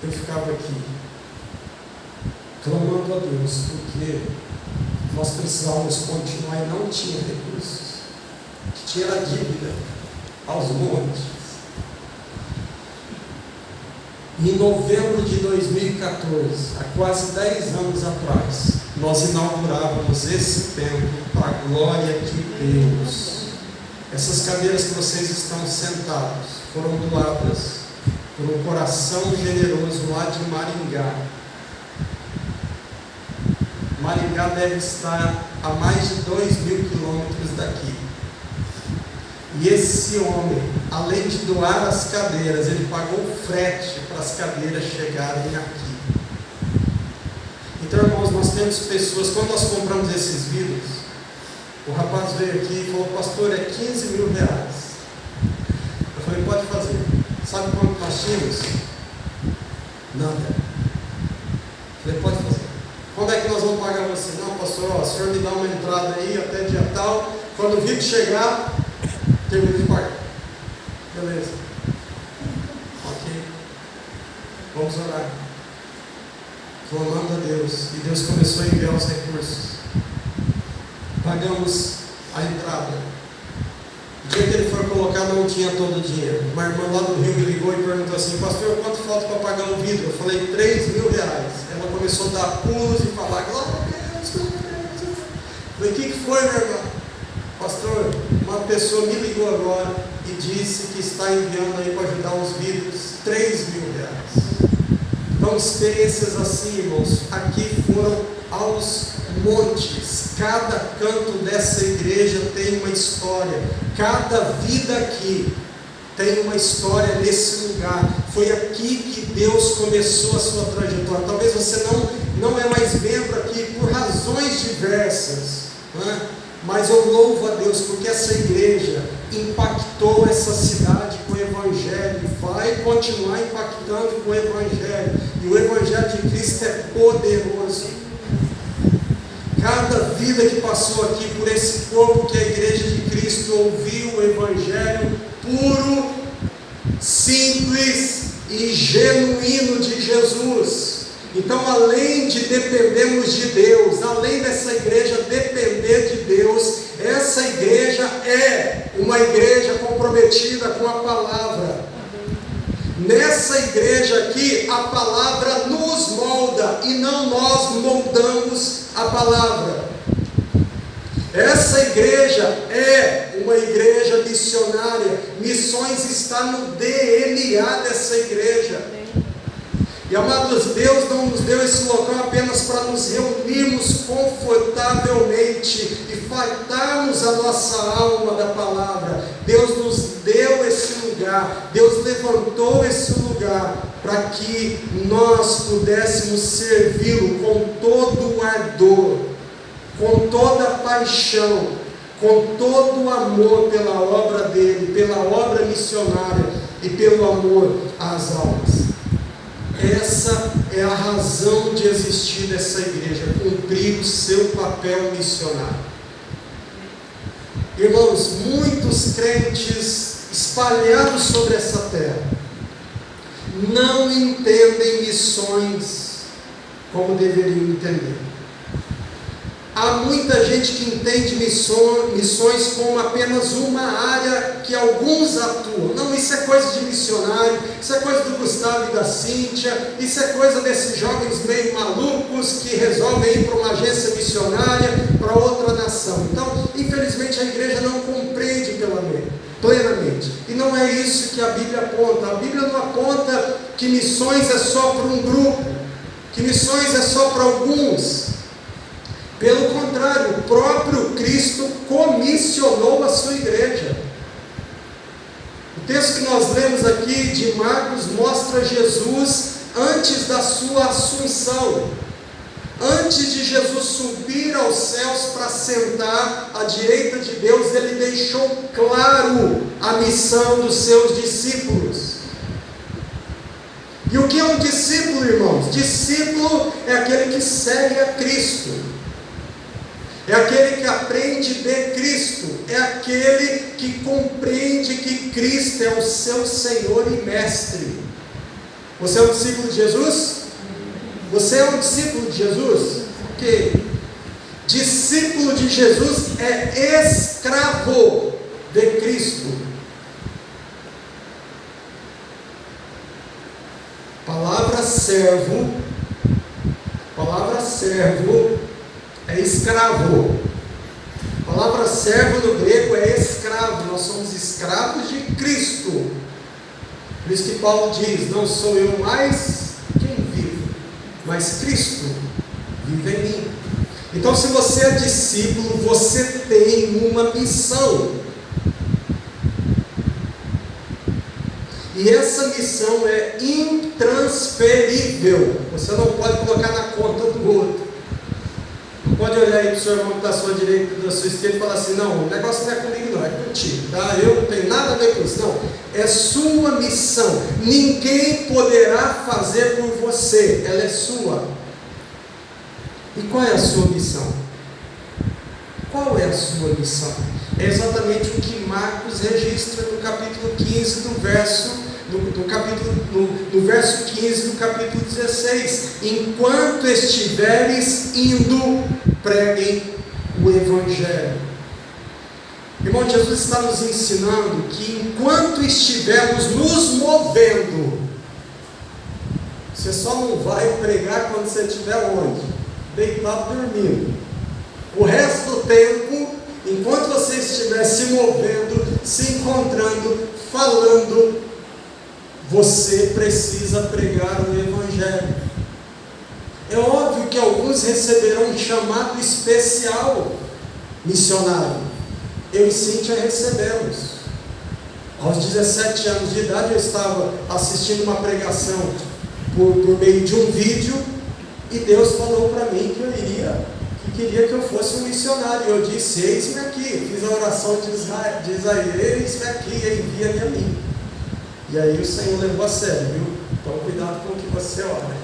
eu ficava aqui, clamando a Deus, porque nós precisávamos continuar e não tinha recursos, que tinha a dívida aos montes. Em novembro de 2014, há quase 10 anos atrás, nós inaugurávamos esse templo para a glória de Deus. Essas cadeiras que vocês estão sentados foram doadas por um coração generoso lá de Maringá. Maringá deve estar a mais de 2.000 quilômetros daqui. E esse homem, além de doar as cadeiras, ele pagou frete para as cadeiras chegarem aqui. Então, irmãos, nós temos pessoas, quando nós compramos esses vidros, o rapaz veio aqui e falou: pastor, é 15 mil reais. Eu falei: pode fazer. Sabe quanto nós tínhamos? Nada. Eu falei: pode fazer. Quando é que nós vamos pagar você? Não, pastor, ó, o senhor me dá uma entrada aí até dia tal. Quando o vídeo chegar, termino de pagar. Beleza. Ok. Vamos orar. Clamando a Deus. E Deus começou a enviar os recursos. Pagamos a entrada. O dia que ele foi colocar, não tinha todo o dinheiro. Uma irmã lá do Rio me ligou e perguntou assim: pastor, quanto falta para pagar o vidro? Eu falei: 3 mil reais. Ela começou a dar pulos e falar: glória a Deus, glória a Deus. Eu falei: o que foi, minha irmã? Pastor, uma pessoa me ligou agora e disse que está enviando aí para ajudar os vidros 3 mil reais. Então, experiências assim, irmãos, aqui foram aos montes. Cada canto dessa igreja tem uma história. Cada vida aqui tem uma história nesse lugar. Foi aqui que Deus começou a sua trajetória. Talvez você não é mais membro aqui por razões diversas, não é? Mas eu louvo a Deus porque essa igreja impactou essa cidade com o Evangelho e vai continuar impactando com o Evangelho. E o Evangelho de Cristo é poderoso. Cada vida que passou aqui por esse corpo que é a igreja de Cristo ouviu o Evangelho puro, simples e genuíno de Jesus. Então, além de dependermos de Deus, além dessa igreja depender de Deus, essa igreja é uma igreja comprometida com a palavra. Nessa igreja aqui, a palavra nos molda e não nós moldamos a palavra. Essa igreja é uma igreja missionária. Missões está no DNA dessa igreja. E amados, Deus não nos deu esse local apenas para nos reunirmos confortavelmente e fartarmos a nossa alma da palavra. Deus nos deu esse lugar, Deus levantou esse lugar para que nós pudéssemos servi-lo com todo o ardor, com toda a paixão, com todo o amor pela obra dele, pela obra missionária e pelo amor às almas. Essa é a razão de existir dessa igreja, cumprir o seu papel missionário. Irmãos, muitos crentes espalhados sobre essa terra não entendem missões como deveriam entender. Há muita gente que entende missões como apenas uma área que alguns atuam. Não, isso é coisa de missionário, isso é coisa do Gustavo e da Cíntia, isso é coisa desses jovens meio malucos que resolvem ir para uma agência missionária, para outra nação. Então, infelizmente, a igreja não compreende plenamente. E não é isso que a Bíblia aponta. A Bíblia não aponta que missões é só para um grupo, que missões é só para alguns. Pelo contrário, o próprio Cristo comissionou a sua igreja. O texto que nós lemos aqui de Marcos mostra Jesus antes da sua assunção. Antes de Jesus subir aos céus para sentar à direita de Deus, ele deixou claro a missão dos seus discípulos. E o que é um discípulo, irmãos? Discípulo é aquele que segue a Cristo. É aquele que aprende de Cristo, é aquele que compreende que Cristo é o seu Senhor e Mestre. Você é um discípulo de Jesus? Você é um discípulo de Jesus? Ok. Discípulo de Jesus é escravo de Cristo. Palavra servo é escravo. A palavra servo no grego é escravo. Nós somos escravos de Cristo. Por isso que Paulo diz: não sou eu mais quem vive, mas Cristo vive em mim. Então, se você é discípulo, você tem uma missão. E essa missão é intransferível. Você não pode colocar na conta do outro. Não pode olhar aí para o seu irmão que está à sua direita e da sua esquerda e falar assim: não, o negócio não é comigo não, é contigo, tá? Eu não tenho nada a ver com isso. Não, é sua missão. Ninguém poderá fazer por você, ela é sua. E qual é a sua missão? Qual é a sua missão? É exatamente o que Marcos registra no capítulo 15 do verso no verso 15 do capítulo 16: enquanto estiveres indo, preguem o Evangelho. Irmão, Jesus está nos ensinando que enquanto estivermos nos movendo, você só não vai pregar quando você estiver onde? Deitado dormindo. O resto do tempo, enquanto você estiver se movendo, se encontrando, falando, você precisa pregar o Evangelho. É óbvio que alguns receberão um chamado especial missionário. Eu e Cíntia recebemos. Aos 17 anos de idade, eu estava assistindo uma pregação por meio de um vídeo, e Deus falou para mim que queria que eu fosse um missionário. E eu disse: eis-me aqui. Fiz a oração de Isaías: eis-me aqui, envia-me a mim. E aí o Senhor levou a sério, viu? Então cuidado com o que você ora.